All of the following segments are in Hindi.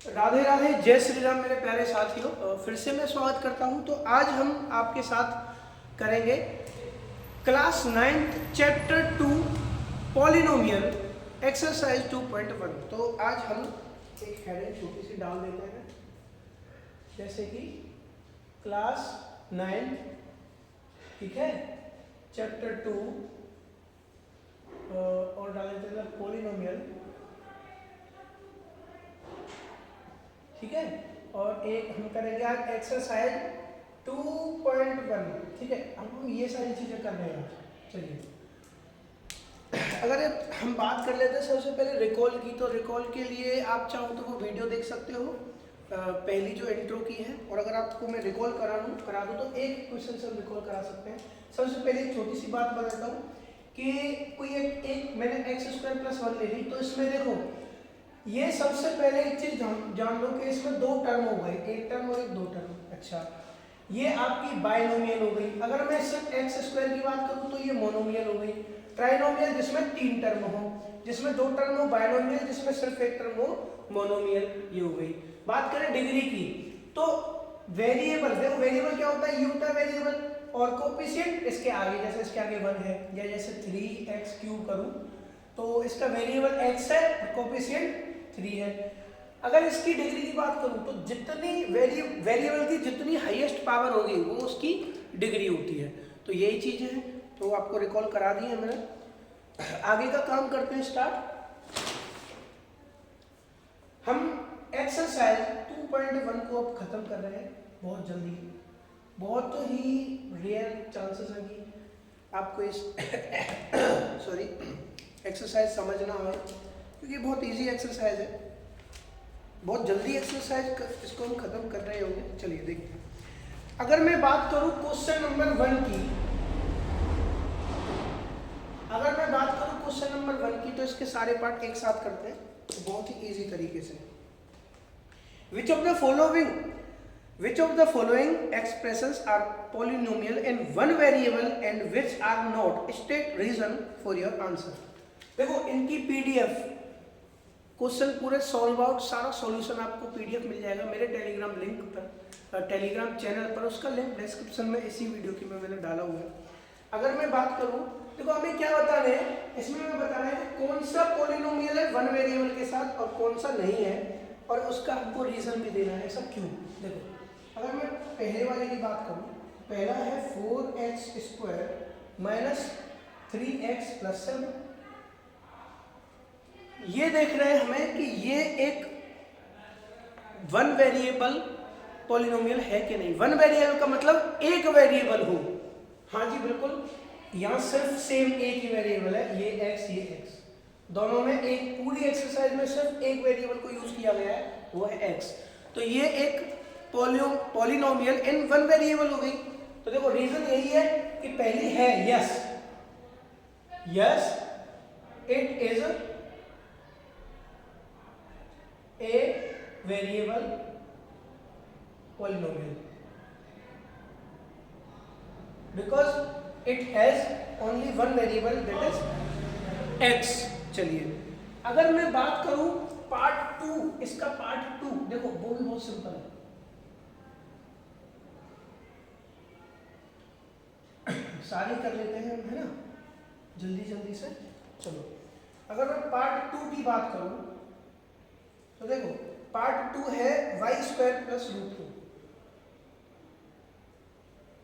राधे राधे, जय श्री राम मेरे प्यारे साथियों। फिर से मैं स्वागत करता हूं। तो आज हम आपके साथ करेंगे class 9th chapter 2 polynomial exercise 2.1। तो आज हम एक हेडिंग छोटी सी डाल देते हैं, जैसे कि क्लास 9, ठीक है, चैप्टर 2 और डाल देते हैं पॉलिनोमियल, ठीक है। और एक हम करेंगे आज एक्सरसाइज 2.1, ठीक है। अब हम ये सारी चीजें कर रहे हैं। चलिए, अगर हम बात कर लेते हैं सबसे पहले रिकॉल की, तो रिकॉल के लिए आप चाहो तो वो वीडियो देख सकते हो, पहली जो इंट्रो की है। और अगर आपको मैं रिकॉल करा दूँ तो एक क्वेश्चन से हम रिकॉल करा सकते हैं। सबसे पहले एक छोटी सी बात बताता हूँ कि कोई एक मैंने x² + 1 ले ली, तो इसमें देखो ये सबसे पहले एक चीज जान लो कि इसमें दो टर्म हो गए, एक टर्म और एक दो टर्म। अच्छा, ये आपकी बाइनोमियल हो गई। अगर मैं सिर्फ x² की बात करूं तो ये मोनोमियल हो गई। ट्राइनोमियल जिसमें तीन टर्म हो, जिसमें दो टर्म हो बाइनोमियल, जिसमें सिर्फ एक टर्म हो मोनोमियल, ये हो गई। बात करें डिग्री की, तो वेरिएबल, देखो वेरिएबल क्या होता है, ये होता है वेरिएबल। और कोफिशिएंट इसके आगे, जैसे इसके आगे 1 है, या जैसे 3x³ करूं तो इसका वेरिएबल x है और कोफिशिएंट 3 है। अगर इसकी डिग्री की बात करूं तो जितनी वेरिएबल की जितनी हाईएस्ट पावर होगी वो उसकी डिग्री होती है। तो यही चीज है, तो आपको रिकॉल करा दी है मैंने। आगे का काम करते हैं स्टार्ट। हम एक्सरसाइज 2.1 को अब खत्म कर रहे हैं बहुत जल्दी। बहुत ही रेयर चांसेस है कि आपको इस सॉरी एक्सरसाइज समझ ना आए, क्योंकि बहुत इजी एक्सरसाइज है। बहुत जल्दी एक्सरसाइज इसको हम खत्म कर रहे होंगे। चलिए देखते हैं। अगर मैं बात करूं क्वेश्चन नंबर 1 की, अगर मैं बात करूं क्वेश्चन नंबर 1 की, तो इसके सारे पार्ट एक साथ करते हैं, तो बहुत ही इजी तरीके से। Which of the following expressions are polynomial in one variable and which are not? State reason for your answer। देखो इनकी पीडीएफ, क्वेश्चन पूरे सॉल्व आउट, सारा सॉल्यूशन आपको पीडीएफ मिल जाएगा मेरे टेलीग्राम लिंक पर, टेलीग्राम चैनल पर। उसका लिंक डिस्क्रिप्शन में इसी वीडियो की में मैंने डाला हुआ है। अगर मैं बात करूं, देखो हमें क्या बताना है इसमें, हमें बताना है कि कौन सा पॉलिनोमियल है वन वेरिएबल के साथ और कौन सा नहीं है, और उसका हमको रीजन भी देना है, सब क्यों। देखो अगर मैं पहले वाले की बात करूं, पहला है 4x² - 3x + 7। ये देख रहे हैं हमें कि ये एक वन वेरिएबल पॉलिनोमियल है कि नहीं। वन वेरिएबल का मतलब एक वेरिएबल हो। हाँ जी बिल्कुल, यहाँ सिर्फ सेम एक ही वेरिएबल है, ये x ये x। दोनों में एक पूरी एक्सरसाइज में सिर्फ एक वेरिएबल को यूज किया गया है, वो है x। तो ये एक पॉलिनोमियल इन वन वेरिएबल हो गई। तो देखो रीजन यही है कि पहली है yes, it is a variable polynomial because it has only one variable, that is x। चलिए अगर मैं बात करूं पार्ट 2, इसका पार्ट 2 देखो वो भी बहुत सिंपल है। सारे कर लेते हैं हम, है ना, जल्दी से। चलो अगर मैं पार्ट 2 की बात करूं तो देखो पार्ट 2 है y² + √2।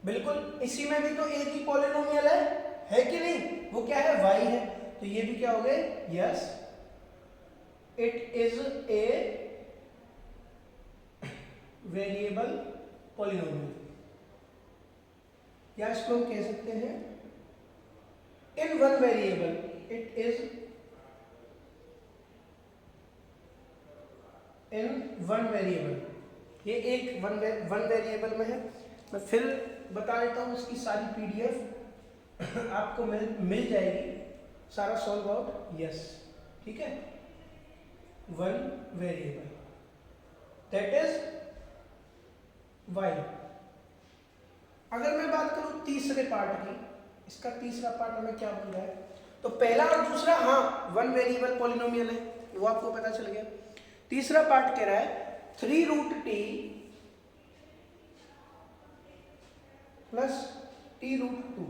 बिल्कुल इसी में भी तो एक ही पॉलिनोमियल है कि नहीं, वो क्या है, y है। तो ये भी क्या हो गए, yes it is a variable polynomial, या इसको हम कह सकते हैं in one variable, it is in one variable. ये एक वन वेरिएबल में है। मैं फिर बता देता हूँ, इसकी सारी पीडीएफ आपको मिल जाएगी, सारा सॉल्व आउट, यस, ठीक है। One variable that is y। अगर मैं बात करूं तीसरे पार्ट की, इसका तीसरा पार्ट हमें क्या बोल रहा है, तो पहला और दूसरा हाँ वन वेरिएबल पॉलिनोमियल है, वो आपको पता चल गया। तीसरा पार्ट कह रहा है 3√t प्लस t√2।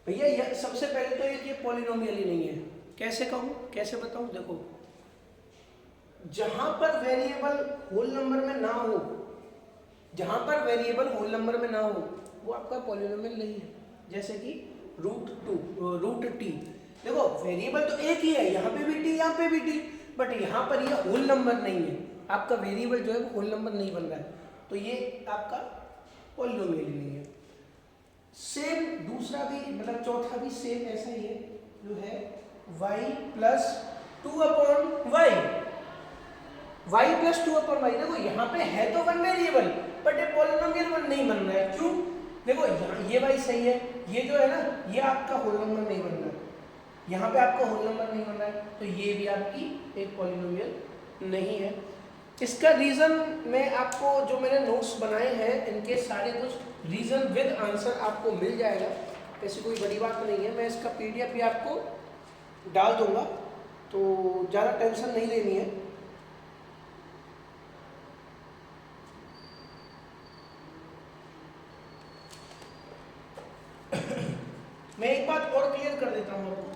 भैया ये सबसे पहले तो ये पॉलिनोमियल ही नहीं है। कैसे कहूँ, कैसे बताऊँ? देखो, जहां पर वेरिएबल होल नंबर में ना हो, जहां पर वेरिएबल होल नंबर में ना हो, वो आपका पॉलिनोमियल नहीं है। जैसे कि √2 देखो वेरिएबल तो एक ही है, यहाँ पे भी टी यहाँ पे भी टी, बट यहाँ पर ये होल नंबर नहीं है, आपका वेरिएबल जो है वो होल नंबर नहीं बन रहा है, तो ये आपका पॉलिनोमियल ही नहीं है। सेम दूसरा भी, मतलब चौथा भी सेम ऐसा ही है, जो है y plus 2/y, y plus 2/y। देखो यहाँ पे है तो वन वेरिएबल, बट ये पॉलिनोमियल वन नहीं बन रहा है। क्यों? देखो ये y सही है, ये जो है ना, ये आपका होल नंबर नहीं बन रहा है, यहाँ पे आपका होल नंबर नहीं बन रहा है, तो ये भी आपकी एक पॉलिनोमियल नहीं है। इसका रीज़न मैं आपको, जो मैंने नोट्स बनाए हैं, इनके सारे कुछ रीज़न विद आंसर आपको मिल जाएगा, ऐसी कोई बड़ी बात नहीं है। मैं इसका PDF भी आपको डाल दूंगा, तो ज़्यादा टेंशन नहीं लेनी है। मैं एक बात और क्लियर कर देता हूँ आपको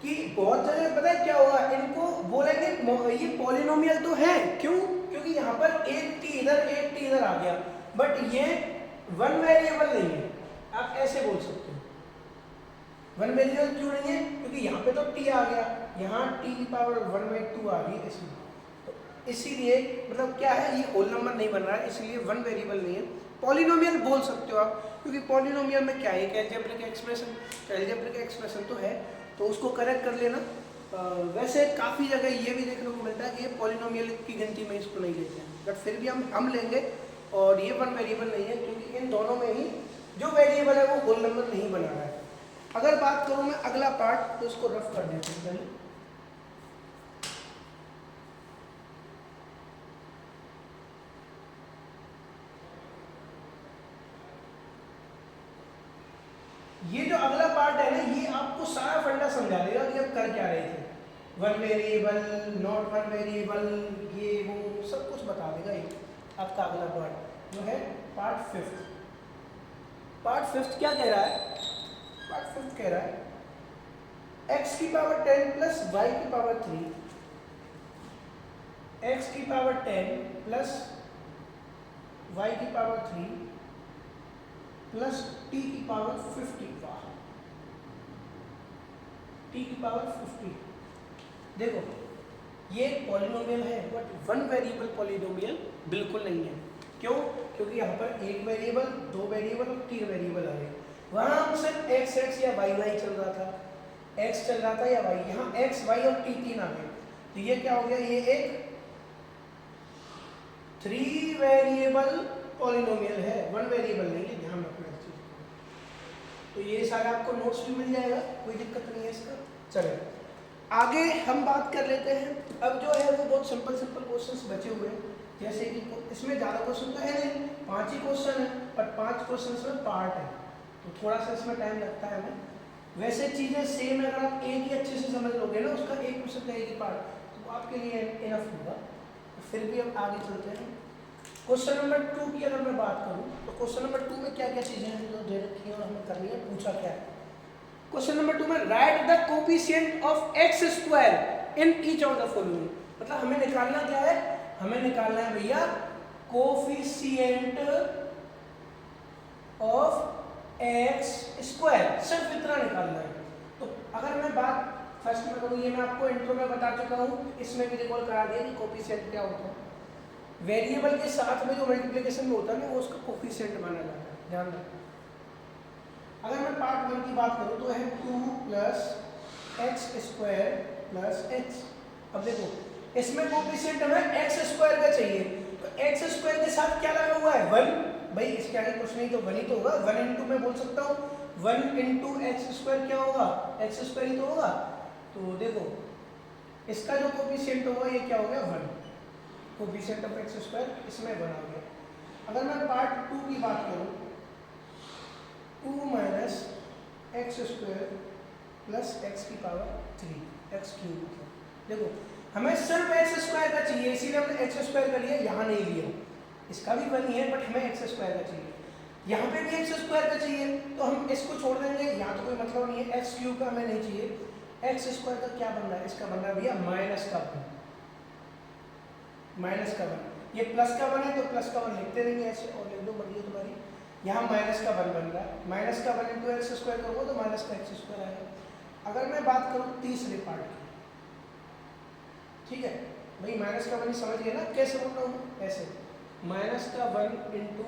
कि बहुत जगह पता है क्या होगा, इनको बोलेंगे ये पॉलिनोमियल तो है। क्यों? क्योंकि यहाँ पर एक टी इधर एक टी इधर आ गया, बट ये वन वेरिएबल नहीं है। आप ऐसे बोल सकते हो वन वेरिएबल क्यों नहीं है? क्योंकि यहाँ पे तो टी आ गया, यहाँ टी की पावर 1/2 आ गई, इसलिए इसीलिए मतलब क्या है, ये होल नंबर नहीं बन रहा है, इसलिए वन वेरिएबल नहीं है। पॉलिनोमियल बोल सकते हो आप, क्योंकि पॉलिनोमियल में क्या है, एक अलजेब्रिक एक्सप्रेशन तो है, तो उसको करेक्ट कर लेना। वैसे काफ़ी जगह ये भी देखने को मिलता है कि ये पॉलिनोमियल की गिनती में इसको नहीं लेते हैं, बट फिर भी हम लेंगे, और ये वन वेरिएबल नहीं है, क्योंकि इन दोनों में ही जो वेरिएबल है वो होल नंबर नहीं बना रहा है। अगर बात करूँ मैं अगला पार्ट, तो इसको रफ कर देते हैं पहले। ये जो अगला पार्ट है ना, ये आपको सारा फंडा समझा देगा कि आप कर क्या रहे थे, one variable, not one variable, ये वो सब कुछ बता देगा ये आपका अगला पार्ट, जो है पार्ट फिफ्थ। पार्ट फिफ्थ क्या कह रहा है? पार्ट फिफ्थ कह रहा है x की पावर 10 प्लस y की पावर 3, x की पावर 10 प्लस y की पावर 3 प्लस t की पावर 50, t की पावर 50। देखो ये पॉलिनोमियल है, बट वन वेरिएबल पॉलिनोमियल बिल्कुल नहीं है। क्यों? क्योंकि यहाँ पर एक वेरिएबल, दो वेरिएबल और तीन वेरिएबल आ गए। वहाँ हम सिर्फ x या y चल रहा था, x चल रहा था या y, यहाँ x, y और t तीन आ गए, तो ये क्या हो गया, ये एक 3 वेरिएबल पॉलिनोमियल है, वन वेरिएबल नहीं है, ध्यान रखना इस चीज को। तो ये सारा आपको नोट्स भी मिल जाएगा, कोई दिक्कत नहीं है इसका। चले आगे हम बात कर लेते हैं। अब जो है वो बहुत सिंपल क्वेश्चंस बचे हुए हैं, जैसे कि इसमें ज़्यादा क्वेश्चन तो है नहीं, 5 ही क्वेश्चन है, पर 5 क्वेश्चन में पार्ट है, तो थोड़ा सा इसमें टाइम लगता है हमें। वैसे चीज़ें सेम है, अगर आप एक ही अच्छे से समझ लोगे ना, उसका एक क्वेश्चन का एक ही पार्ट, तो आपके लिए इनफ होगा। तो फिर भी हम आगे चलते हैं। क्वेश्चन नंबर 2 की अगर मैं बात करूँ, तो क्वेश्चन नंबर 2 में क्या क्या चीज़ें हैं जो दे रखी हैं और हमें करनी है, पूछा क्या है। क्वेश्चन नंबर 2 में right the coefficient of x square in each of the following, मतलब हमें निकालना क्या है, हमें निकालना है भैया कोफिशिएंट ऑफ x स्क्वायर, सिर्फ इतना निकालना है। तो अगर मैं बात फर्स्ट में करूँ, ये मैं आपको इंट्रो में बता चुका हूँ, इसमें भी रिकॉल करा दिया कि कोफिशिएंट क्या होता है। वेरिएबल के साथ में जो मल्टीप्लिकेशन में होता है ना, वो उसका कोफिशिएंट माना जाता है, ध्यान रखना। अगर मैं पार्ट 1 की बात करूँ तो है 2 plus x square plus x. अब देखो इसमें कोफिशिएंट हमें एक्स स्क्वायर का चाहिए, तो एक्स स्क्वायर के साथ क्या लगा हुआ है, 1। भाई इसके आगे कुछ नहीं तो 1 ही तो होगा, 1 इंटू मैं बोल सकता हूँ 1 इंटू एक्स स्क्वायर क्या होगा, एक्स स्क्वायर ही तो होगा। तो देखो इसका जो कोफिशिएंट होगा ये क्या हो गया, 1, कोफिशिएंट ऑफ एक्स स्क्वायर इसमें 1 आ गया। अगर मैं पार्ट 2 की बात करूँ, 2 minus x square plus x की पावर 3, एक्स क्यूब। देखो हमें सिर्फ एक्स स्क्वायर का चाहिए, इसीलिए हमने एक्स स्क्वायर का लिया, यहाँ नहीं लिया। इसका भी 1 ही है बट हमें एक्स स्क्वायर का चाहिए, यहाँ पे भी एक्स स्क्वायर का चाहिए, तो हम इसको छोड़ देंगे, यहाँ तो कोई मतलब नहीं है। एक्स क्यूब का हमें नहीं चाहिए। एक्स स्क्वायर का क्या बन रहा है, इसका बन रहा है भैया माइनस का 1, माइनस का 1। ये प्लस का 1 है तो प्लस का 1 लिखते रहेंगे ऐसे, और लिख दो मर्जी तुम्हारी। यहाँ माइनस का 1 बन रहा है, माइनस का 1 इंटू एक्स स्क्वायर करोगे तो माइनस का एक्स स्क्वायर आएगा। अगर मैं बात करूँ तीसरे पार्ट की, ठीक है भाई, माइनस का 1 समझ गए ना कैसे बोल रहा हूँ, ऐसे माइनस का 1 इंटू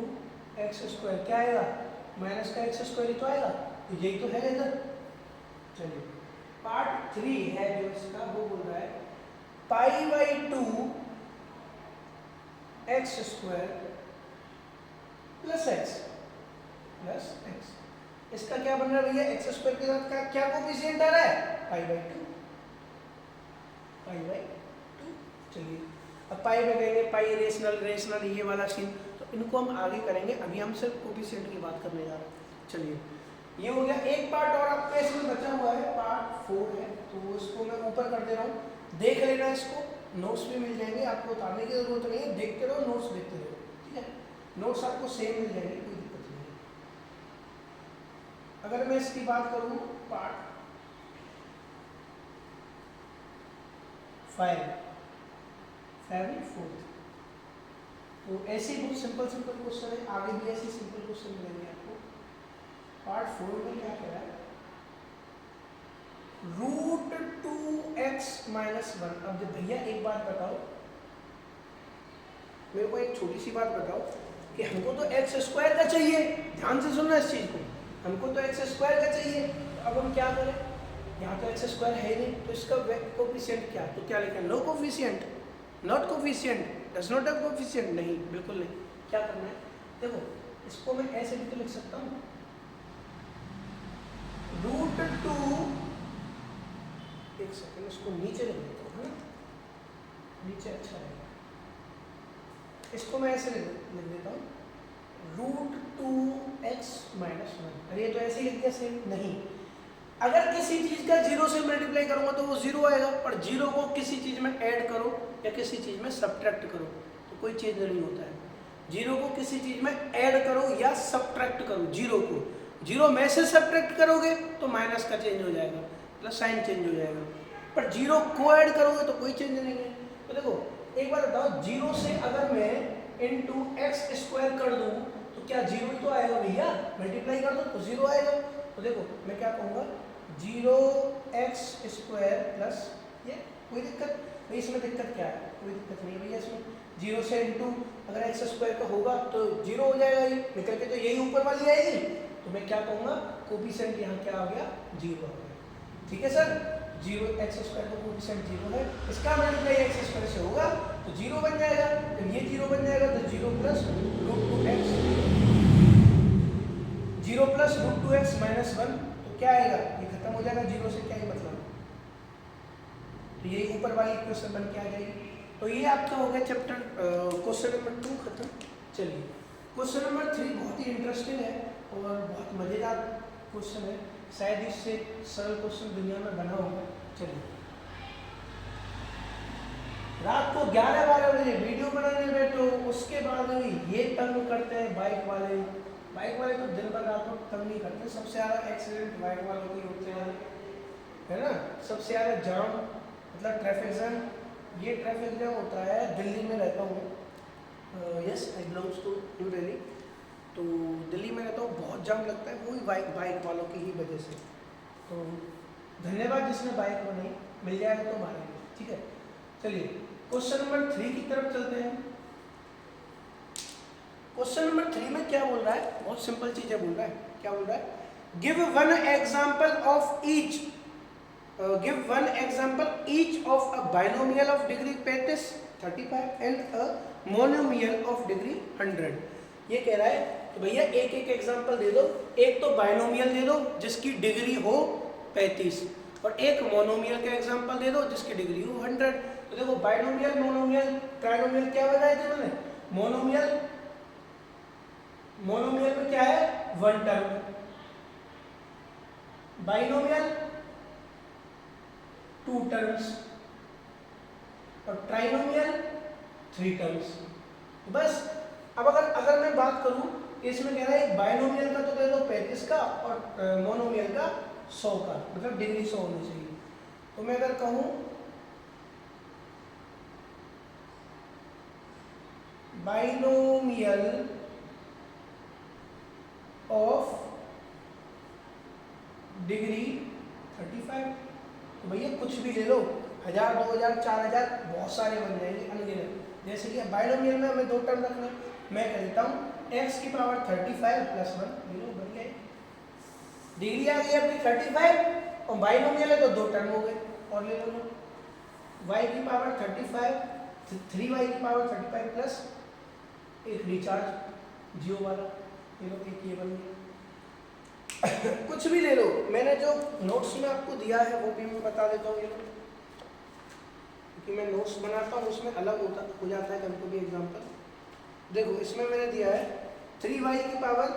एक्स स्क्वायर क्या आएगा, माइनस का एक्स स्क्वायर ही तो आएगा, तो यही तो है इधर। चलिए पार्ट 3 है जो इसका, वो बोल रहा है pi by 2 x square plus x plus x. इसका क्या बन रहा है भैया, एक्स स्क्वायर के साथ का क्या कोफिशिएंट आ रहा है, पाई बाई 2, पाई बाई 2। चलिए अब पाई में कहेंगे पाई रेशनल, रेशनल ये वाला सीन, तो इनको हम आगे करेंगे, अभी हम सिर्फ कोफिशिएंट की बात करने जा रहे हैं। चलिए ये हो गया एक पार्ट, और आपका इसमें बचा हुआ है पार्ट 4 है, तो इसको मैं ऊपर कर दे रहा हूँ, देख लेना इसको, नोट्स भी मिल जाएंगे, आपको उतारने की जरूरत नहीं है, देखते रहो नोट्स देखते रहो, ठीक है। नोट्स आपको सेम मिल जाएंगे, कोई दिक्कत नहीं है। अगर मैं इसकी बात करूँ पार्ट 5 4, तो ऐसे बहुत सिंपल सिंपल क्वेश्चन है, आगे भी ऐसे सिंपल क्वेश्चन मिलेंगे आपको। पार्ट 4 में क्या कह रहा है, रूट 2x माइनस 1। अब भैया एक बात बताओ, मेरे को एक छोटी सी बात बताओ कि हमको तो एक्स स्क्वायर का चाहिए, ध्यान से सुनना इस चीज को, हमको तो एक्स स्क्वायर का चाहिए, तो अब हम क्या करें, यहाँ तो एक्स स्क्वायर है नहीं, तो इसका कोफिशिएंट क्या, तो क्या लिखें, no coefficient, not coefficient, does not have coefficient, नहीं बिल्कुल नहीं। क्या करना है, देखो इसको मैं ऐसे भी तो लिख सकता हूँ, रूट 2, एक सेकंड इसको नीचे लिख देता हूँ, है ना, नीचे अच्छा है, इसको मैं ऐसे लिख देता हूँ, रूट 2x माइनस 1। अरे ये तो ऐसे ही लिख दिया सेम, नहीं, अगर किसी चीज का 0 से मल्टीप्लाई करूंगा तो वो 0 आएगा, पर 0 को किसी चीज में ऐड करो या किसी चीज में सब्ट्रैक्ट करो तो कोई चेंज नहीं होता है। 0 को किसी चीज में ऐड करो या सब्ट्रैक्ट करो, 0 को 0 में से सब्ट्रैक्ट करोगे तो माइनस का चेंज हो जाएगा, प्लस साइन चेंज हो जाएगा, पर 0 को ऐड करोगे तो कोई चेंज नहीं है। तो देखो एक बार बताओ, 0 से अगर मैं इंटू एक्स स्क्वायर कर दूं तो क्या 0 ही तो आएगा भैया, मल्टीप्लाई कर दो तो 0 आएगा। तो देखो मैं क्या कहूँगा, 0x स्क्वायर प्लस ये, कोई दिक्कत भाई, इसमें दिक्कत क्या है, कोई दिक्कत नहीं भैया इसमें, 0 से इंटू अगर एक्स स्क्वायर का होगा तो 0 हो जाएगा, ये निकल के तो यही ऊपर वाली आएगी, तो मैं क्या कहूँगा, कोफिशिएंट यहाँ क्या आ गया, 0 आ गया, ठीक है सर। 0 एक्स स्क्वायर का कोफिशिएंट 0 है, इसका मल्टीप्लाई एक्स स्क्वायर से होगा तो 0 बन जाएगा, जब ये 0 बन जाएगा तो 0 plus root 2x, 0 plus root 2x minus 1, तो क्या आएगा, ये खत्म हो जाएगा, 0 से क्या ही मतलब, तो ये ऊपर वाली इक्वेशन बन के आ जाएगी। तो ये आपका हो गया चैप्टर क्वेश्चन नंबर 2 खत्म। चलिए क्वेश्चन नंबर 3 बहुत ही इंटरेस्टिंग है और बहुत मज़ेदार क्वेश्चन है, शायद इससे सरल क्वेश्चन दुनिया में बना होगा। चलिए रात को 11-12 बजे वीडियो बनाने बैठो, उसके बाद ये तंग करते हैं बाइक वाले, बाइक वाले तो दिन भर रात को तंग नहीं करते, सबसे ज़्यादा एक्सीडेंट बाइक वालों के होते हैं, है ना, सबसे ज़्यादा जाम मतलब ट्रैफिक जाम, ये ट्रैफिक जाम होता है, दिल्ली में रहता हूँ, yes I belongs to New Delhi, तो दिल्ली में रहता हूँ, बहुत जाम लगता है, वही बाइक वालों की ही वजह से। तो धन्यवाद जिसने बाइक बनाई, मिल जाएगा तो मारेंगे, ठीक है। चलिए क्वेश्चन नंबर 3 की तरफ चलते हैं। क्वेश्चन नंबर 3 में क्या बोल रहा है, बहुत सिंपल चीजें बोल रहा है, क्या बोल रहा है, give one example of each, give one example each of a binomial of degree 35, 35 and a monomial of degree 100। ये कह रहा है कि भैया एक एक एग्जाम्पल दे दो, एक तो बाइनोमियल दे दो जिसकी डिग्री हो 35 और एक मोनोमियल का एग्जाम्पल दे दो जिसकी डिग्री हो 100। तो देखो बाइनोमियल, मोनोमियल, ट्राइनोमियल क्या बताया थे मैंने, मोनोमियल, मोनोमियल में क्या है, 1 टर्म, बाइनोमियल 2 टर्म्स, और ट्राइनोमियल 3 टर्म्स। बस अब अगर मैं बात करूं, इसमें कह रहा है बाइनोमियल का तो दे दो 35 का और मोनोमियल का 100 का, मतलब डिग्री 100 होनी चाहिए। तो मैं अगर कहूं बाइनोमियल ऑफ डिग्री 35, तो भैया कुछ भी ले लो, 1000 2000 4000 बहुत सारे बन जाएंगे अनगिनत। जैसे कि बाइनोमियल में हमें 2 टर्म रखना है, मैं कह देता हूँ x की पावर 35 प्लस 1, ये लो बन गए, डिग्री आ गई आपकी 35 और बाइनोमियल है तो 2 टर्म हो गए। और ले लो y की पावर 35, 3y की पावर 35 प्लस एक रिचार्ज जियो वाला, ये लो एक ये बन गया। कुछ भी ले लो, मैंने जो नोट्स में आपको दिया है वो भी मैं बता देता हूँ, ये लो, क्योंकि मैं नोट्स बनाता हूँ उसमें अलग हो जाता है कभी कभी एग्जाम्पल। देखो इसमें मैंने दिया है 3y की पावर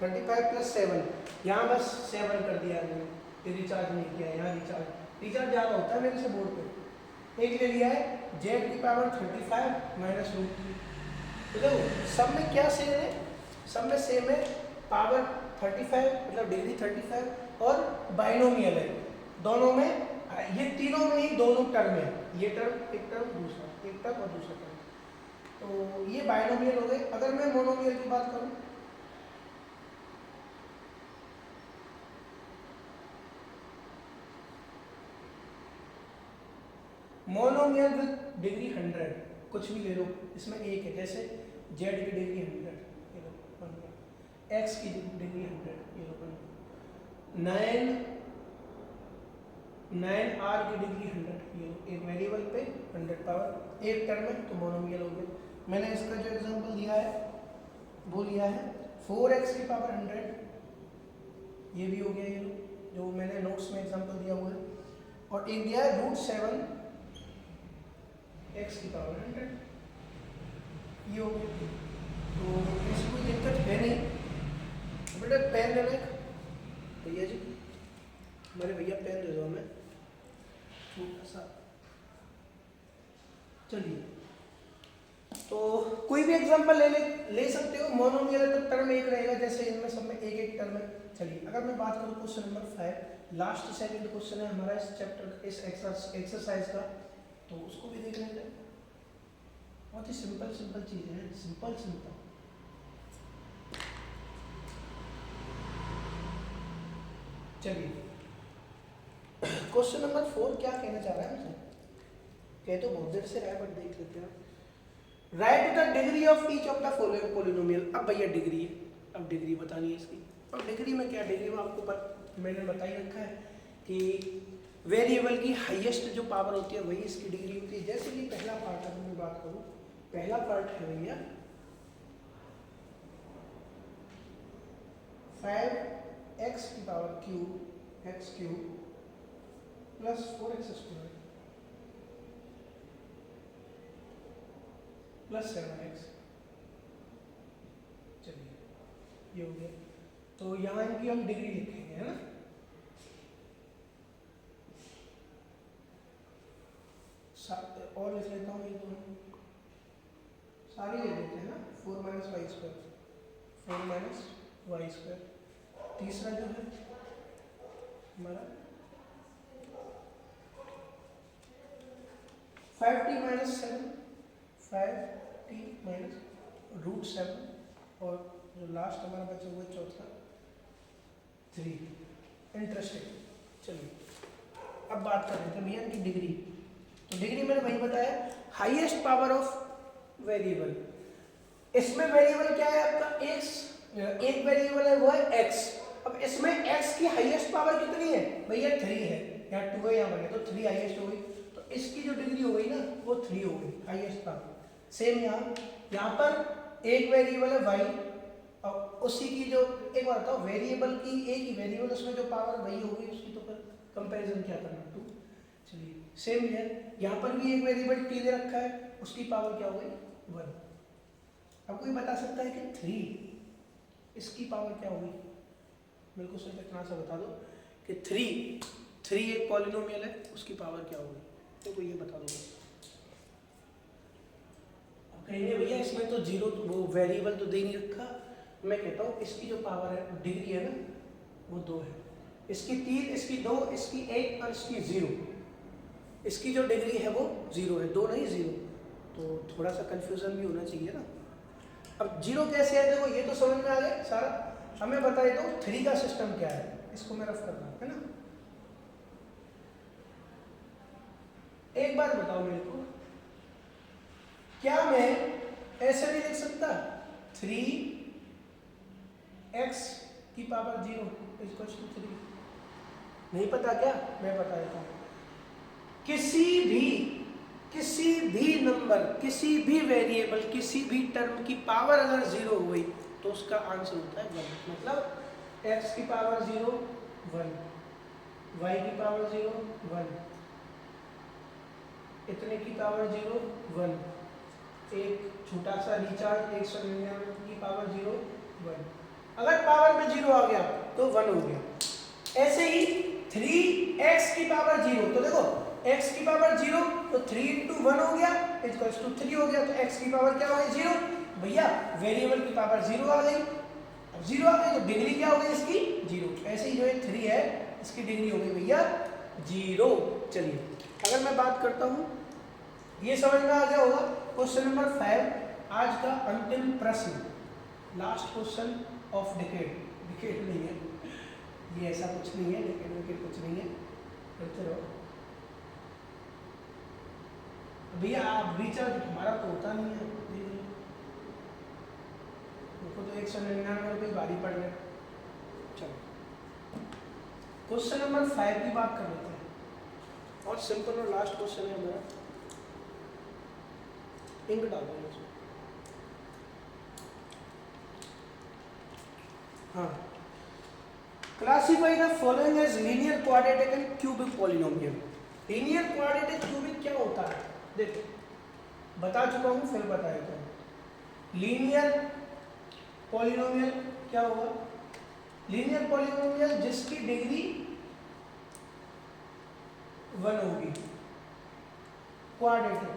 35 प्लस 7, यहाँ बस 7 कर दिया है मैंने, ये रिचार्ज नहीं किया, यहाँ रिचार्ज ज़्यादा होता है मेरे से बोर्ड पे। एक ले लिया है z की पावर 35 माइनस √3। तो देखो सब में क्या सेम है, सब में सेम है, पावर 35 मतलब डिग्री 35 और बाइनोमियल है, दोनों में ये तीनों में ही दोनों टर्म है, ये टर्म एक टर्म दूसरा, एक टर्म और दूसरा टर्म, तो ये बाइनोमियल हो गए। अगर मैं मोनोमियल की बात करूं, मोनोमियल विद डिग्री 100, कुछ भी ले लो, इसमें एक है, जैसे z की डिग्री 100, ये लो बन गया, x की डिग्री 100, ये लो बन गया, 9r की डिग्री 100, ये लो एक वेरिएबल पे 100 पावर, एक टर्म है तो मोनोमियल हो गया। मैंने इसका जो एग्जांपल दिया है वो लिया है 4x की पावर 100, ये भी हो गया, ये लो जो मैंने नोट्स में एग्जांपल दिया हुआ है, और एक दिया है √7 x की पावर 100, ये हो गया। तो इसमें कोई दिक्कत है नहीं, बेटा पेन लेना है भैया जी, मेरे भैया पेन दे दो हमें छोटा सा। चलिए तो कोई भी एग्जांपल ले सकते हो, मोनोमियल है तो टर्म एक रहेगा, जैसे इनमें सब में एक एक टर्म है। चलिए अगर मैं बात करूँ question number 5, last second question है हमारा इस चैप्टर इस एक्सरसाइज का, तो उसको भी देख लेते हैं। बहुत ही सिंपल चीज़ है, सिंपल। चलिए क्वेश्चन नंबर 4 क्या कहना चाह रहा है हमसे, कह तो बहुत देर से रहा है बट देख लेते हैं। Right the degree of each of the following polynomial. अब भैया डिग्री है, अब डिग्री बतानी है इसकी। अब डिग्री में क्या, डिग्री में आपको मैंने बता ही रखा है कि वेरिएबल की हाईएस्ट जो पावर होती है वही इसकी डिग्री होती है। जैसे कि पहला पार्ट अगर मैं बात करूँ, पहला पार्ट है भैया 5x की power cube x cube plus 4x square plus 7x। चलिए ये हो गया, तो यहाँ इनकी हम डिग्री लिखेंगे, है ना। और लिख लेता हूँ, ये दोनों सारी ले लेते हैं ना, 4 माइनस वाई स्क्वायर। तीसरा जो है हमारा 5t माइनस 7, 5t माइनस √7, और जो लास्ट हमारा बचा हुआ चौथा 3। इंटरेस्टिंग। चलिए अब बात कर रहे थे भैया इनकी डिग्री। तो डिग्री मैंने वही बताया, हाईएस्ट पावर ऑफ वेरिएबल। इसमें वेरिएबल क्या है आपका, एक वेरिएबल है वो है x। अब इसमें x की हाईएस्ट पावर कितनी है भैया, 3 है, या 2 है या 1 है, तो 3 हाईएस्ट हो गई, तो इसकी जो डिग्री हो गई ना वो 3 हो गई हाईएस्ट पावर। सेम यहाँ पर एक वेरिएबल है y, और उसी की जो, एक बार बताओ, वेरिएबल की एक ही वेरिएबल उसमें जो पावर वही होगी उसकी, तो फिर कंपैरिजन क्या करना, 2। चलिए सेम है, यहाँ पर भी एक वेरिएबल t दे रखा है, उसकी पावर क्या हो गई 1। अब कोई बता सकता है कि 3 इसकी पावर क्या होगी, मेरे को सिर्फ इतना सा बता दो कि 3 एक पॉलिनोमियल है, उसकी पावर क्या होगी, तो ये बता दो। कहेंगे भैया इसमें तो जीरो वो वेरिएबल तो दे नहीं रखा। मैं कहता हूँ इसकी जो पावर है डिग्री है ना वो 2 है, इसकी 3, इसकी 2, इसकी 1 और इसकी 0। इसकी जो डिग्री है वो 0 है, 2 नहीं 0। तो थोड़ा सा कंफ्यूजन भी होना चाहिए ना। अब 0 कैसे है देखो, ये तो समझ में आ गया सारा। हमें बताए दो 3 का सिस्टम क्या है, इसको मैं रफ करना है ना। एक बात बताओ मेरे को, क्या मैं ऐसे भी लिख सकता 3x की पावर 0 इक्वल टू 3? नहीं पता क्या? मैं बता देता हूँ। किसी भी नंबर, किसी भी वेरिएबल, किसी भी टर्म की पावर अगर 0 हो गई तो उसका आंसर होता है 1। मतलब x की पावर 0 1, y की पावर 0 1, इतने की पावर 0 1, एक छोटा सा रिचार्ज 199 की पावर 0 1। अगर पावर में 0 आ गया तो 1 हो गया। ऐसे ही 3x की पावर 0, तो देखो x की पावर 0 तो 3 इंटू 1 हो गया इक्वल्स टू 3 हो गया। तो x की पावर क्या हो गई 0। भैया वेरिएबल की पावर 0 आ गई, अब 0 आ गई तो डिग्री क्या हो गई इसकी 0। ऐसे ही जो है 3 है इसकी डिग्री हो गई भैया 0। चलिए अगर मैं बात करता हूँ, ये समझ में आ गया होगा। क्वेश्चन नंबर 5 आज का अंतिम प्रश्न, last question of decade. Decade नहीं है ये, ऐसा कुछ नहीं है, डिकेड कुछ नहीं है, करते रहो भैया। आप रिचार्ज हमारा तो होता नहीं है, उनको तो 199 रुपये भारी पड़ गए। चलो क्वेश्चन नंबर 5 की बात कर लेते हैं। और सिंपल और लास्ट क्वेश्चन है हमारा, इंक डाल देंगे उसमें। हाँ, classify the following as linear quadratic and cubic polynomial. Linear quadratic cubic क्या होता है देखो, बता चुका हूँ फिर बता देता हूँ। लीनियर पॉलिनोमियल क्या होगा? लीनियर पॉलिनोमियल जिसकी डिग्री 1 होगी। क्वाड्रेटिक,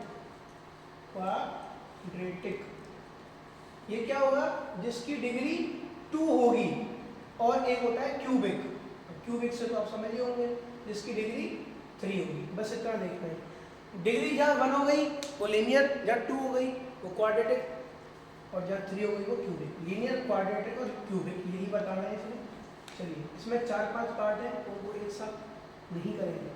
क्वाड्रेटिक ये क्या होगा? जिसकी डिग्री 2 होगी। और एक होता है क्यूबिक, क्यूबिक से तो आप समझ ही होंगे, जिसकी डिग्री 3 होगी। बस इतना देखना है। डिग्री जहाँ 1 हो गई वो लीनियर, जहाँ 2 हो गई वो क्वाड्रेटिक, और जहाँ 3 हो गई वो क्यूबिक। लीनियर, क्वाड्रेटिक और क्यूबिक यही बताना है इसमें। चलिए इसमें 4-5 पार्ट है, उनको एक साथ नहीं करेंगे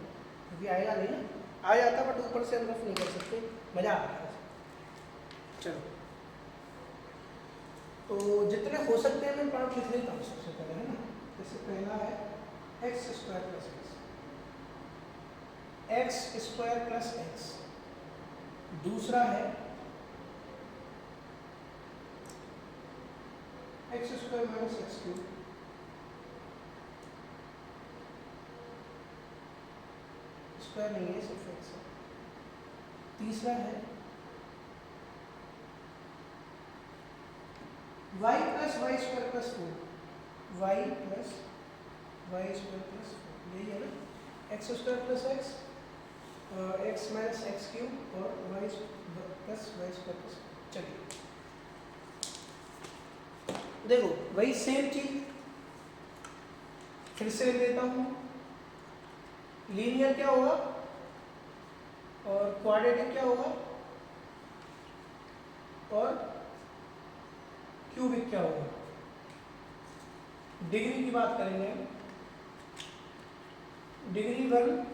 क्योंकि आएगा नहीं ना, आ जाता बट ऊपर से हम रफ नहीं कर सकते, मजा आ रहा है। चलो तो जितने हो सकते हैं मैं पार्ट लिख लेता हूँ सबसे पहले, है ना। जैसे पहला है X square plus X, X square plus X. दूसरा है X square minus X cube. Square नहीं है सिर्फ एक्स है। तीसरा है y plus Y square plus 4, Y plus Y square plus 4, यही है ना। X square plus X, X minus X cube और Y plus Y square plus 4। चलिए देखो वही सेम चीज फिर से लेता हूँ। लीनियर क्या होगा और क्वाड्रेटिक क्या होगा और क्यूबिक क्या होगा। डिग्री की बात करेंगे, डिग्री 1,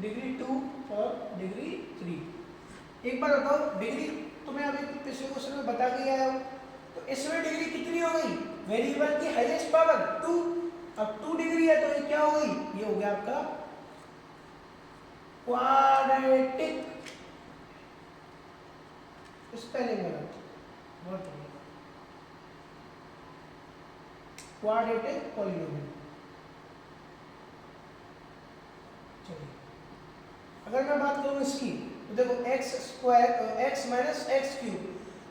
डिग्री 2 और डिग्री 3। एक बार बताओ, डिग्री तो मैं अभी पिछले क्वेश्चन में बता के आया हूँ, तो इसमें डिग्री कितनी हो गई? वेरिएबल की हाईएस्ट पावर 2। अब 2 डिग्री है तो ये क्या हो गई? ये हो गया आपका क्वाड्रेटिक। स्पेलिंग गलत, बहुत बढ़िया, क्वाड्रेटिक पॉलिनोमियल। चलिए अगर मैं बात करूं इसकी, तो देखो x square, x minus X cube,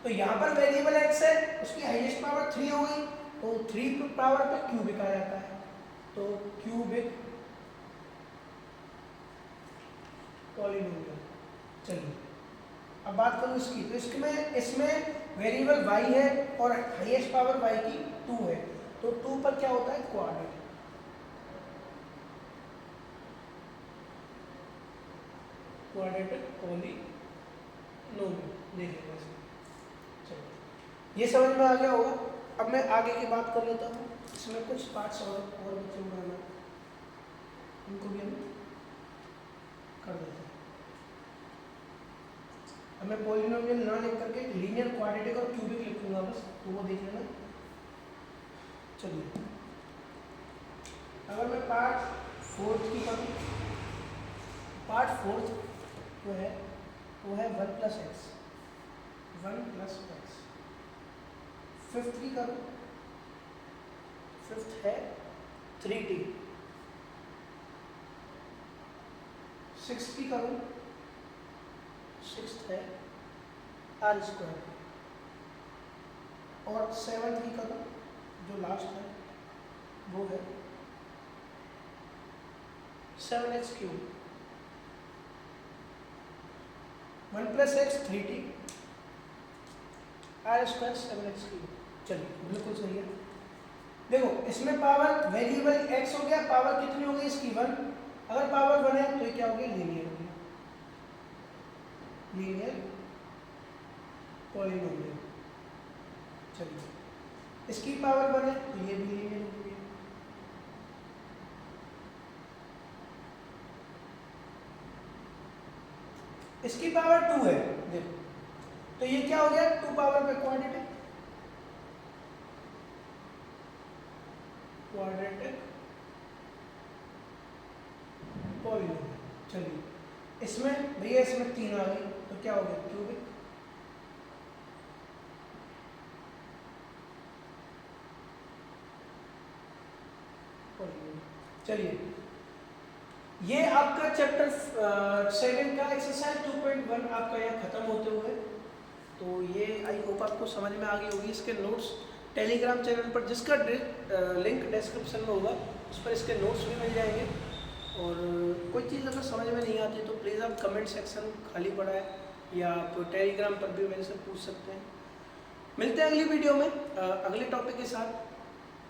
तो यहाँ पर वेरिएबल एक्स है, उसकी हाईएस्ट पावर 3 हो गई, तो 3 पावर पे क्यूबिक आ जाता है, तो क्यूबिक पॉलिनोमियल। चलिए अब बात करूँ इसकी, तो इसमें वेरिएबल y है और हाईएस्ट पावर y की 2 है, तो 2 पर क्या होता है, क्वाड्रेटिक। क्वाड्रेटिक पॉलीनोमियल देखिएगा इसमें। चलो ये समझ में आ गया होगा। अब मैं आगे की बात कर लेता हूँ, इसमें कुछ पार्ट्स और बच्चे बनाना, उनको भी हम कर देते हैं। अब मैं पॉलीनोमियल ना लिख करके लीनियर, क्वाड्रेटिक और क्यूबिक लिखूंगा बस, तो वो देख लेना। चलिए अगर मैं पार्ट फोर्थ की करूँ, पार्ट फोर्थ वो है 1 + x, 1 + x। फिफ्थ की करूँ, फिफ्थ है 3t। सिक्स्थ की करूँ, सिक्स्थ है r²। और सेवन्थ की करूँ, जो लास्ट है वो है 7x³। 1 + x 3t, r² 7x³। चलिए बिल्कुल सही है। देखो इसमें पावर वेरिएबल x हो गया, पावर कितनी हो गई इसकी 1। अगर पावर 1 है तो ये क्या हो गया, लीनियर हो गया, लीनियर पॉलीनोमियल। चलिए इसकी पावर 1 है तो ये भी लीनियर हो गया। इसकी पावर 2 है, देखो तो ये क्या हो गया, 2 पावर पे क्वाड्रेटिक, क्वाड्रेटिक पॉलीनोमियल। चलिए इसमें भैया इसमें 3 आ गई तो क्या हो गया, क्यूबिक। चलिए ये आपका चैप्टर 7 का एक्सरसाइज 2.1 आपका यहाँ खत्म होते हुए, तो ये आई होप आपको समझ में आ गई होगी। इसके नोट्स टेलीग्राम चैनल पर, जिसका लिंक डिस्क्रिप्शन में होगा, उस पर इसके नोट्स भी मिल जाएंगे। और कोई चीज़ अगर समझ में नहीं आती तो प्लीज़ आप कमेंट सेक्शन खाली पड़ा है, या आप टेलीग्राम पर भी मेरे से पूछ सकते हैं। मिलते हैं अगली वीडियो में अगले टॉपिक के साथ।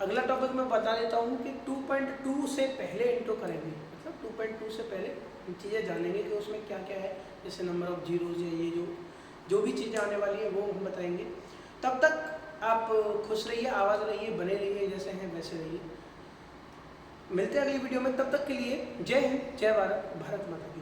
अगला टॉपिक मैं बता देता हूँ कि 2.2 से पहले इंट्रो करेंगे, मतलब 2.2 से पहले इन चीज़ें जानेंगे कि उसमें क्या क्या है, जैसे नंबर ऑफ जीरोज है, ये जो भी चीज़ें आने वाली है वो हम बताएंगे। तब तक आप खुश रहिए, आवाज़ रहिए, बने रहिए, जैसे हैं वैसे रहिए। मिलते हैं अगली वीडियो में, तब तक के लिए जय हिंद, जय भारत, भारत माता की।